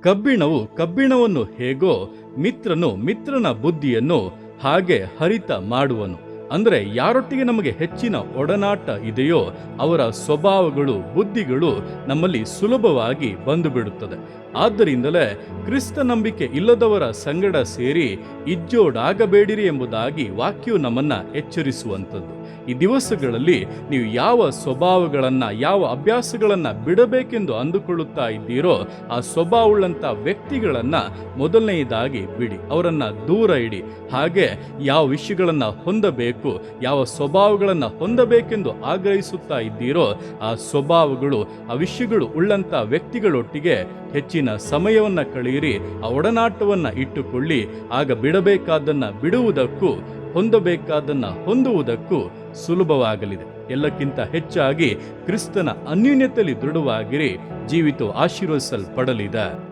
ಕಬ್ಬಿಣವು ಕಬ್ಬಿಣವನ್ನು ಹೇಗೋ ಮಿತ್ರನು ಮಿತ್ರನ ಬುದ್ಧಿಯನ್ನು ಹಾಗೆ ಹರಿತ ಮಾಡುವನು. ಅಂದರೆ ಯಾರೊಟ್ಟಿಗೆ ನಮಗೆ ಹೆಚ್ಚಿನ ಒಡನಾಟ ಇದೆಯೋ ಅವರ ಸ್ವಭಾವಗಳು, ಬುದ್ಧಿಗಳು ನಮ್ಮಲ್ಲಿ ಸುಲಭವಾಗಿ ಬಂದು ಬಿಡುತ್ತದೆ. ಆದ್ದರಿಂದಲೇ ಕ್ರಿಸ್ತ ನಂಬಿಕೆ ಇಲ್ಲದವರ ಸಂಗಡ ಸೇರಿ ಇಜ್ಜೋಡಾಗಬೇಡಿರಿ ಎಂಬುದಾಗಿ ವಾಕ್ಯವು ನಮ್ಮನ್ನ ಎಚ್ಚರಿಸುವಂಥದ್ದು. ಈ ದಿವಸಗಳಲ್ಲಿ ನೀವು ಯಾವ ಸ್ವಭಾವಗಳನ್ನ, ಯಾವ ಅಭ್ಯಾಸಗಳನ್ನ ಬಿಡಬೇಕೆಂದು ಅಂದುಕೊಳ್ಳುತ್ತಾ ಇದ್ದೀರೋ ಆ ಸ್ವಭಾವವುಳ್ಳಂಥ ವ್ಯಕ್ತಿಗಳನ್ನ ಮೊದಲನೆಯದಾಗಿ ಬಿಡಿ, ಅವರನ್ನ ದೂರ ಇಡಿ. ಹಾಗೆ ಯಾವ ವಿಷಯಗಳನ್ನ ಹೊಂದಬೇಕು, ಯಾವ ಸ್ವಭಾವಗಳನ್ನ ಹೊಂದಬೇಕೆಂದು ಆಗ್ರಹಿಸುತ್ತಾ ಇದ್ದೀರೋ ಆ ಸ್ವಭಾವಗಳು, ಆ ವಿಷಯಗಳು ಉಳ್ಳಂಥ ವ್ಯಕ್ತಿಗಳೊಟ್ಟಿಗೆ ಹೆಚ್ಚಿನ ಸಮಯವನ್ನ ಕಳೆಯಿರಿ, ಆ ಒಡನಾಟವನ್ನ ಇಟ್ಟುಕೊಳ್ಳಿ. ಆಗ ಬಿಡಬೇಕಾದನ್ನ ಬಿಡುವುದಕ್ಕೂ ಹೊಂದಬೇಕಾದನ್ನ ಹೊಂದುವುದಕ್ಕೂ ಸುಲಭವಾಗಲಿದೆ. ಎಲ್ಲಕ್ಕಿಂತ ಹೆಚ್ಚಾಗಿ ಕ್ರಿಸ್ತನ ಅನ್ಯೋನ್ಯತೆಯಲ್ಲಿ ದೃಢವಾಗಿರಿ, ಜೀವಿತ ಆಶೀರ್ವದಿಸಲ್ಪಡಲಿದೆ.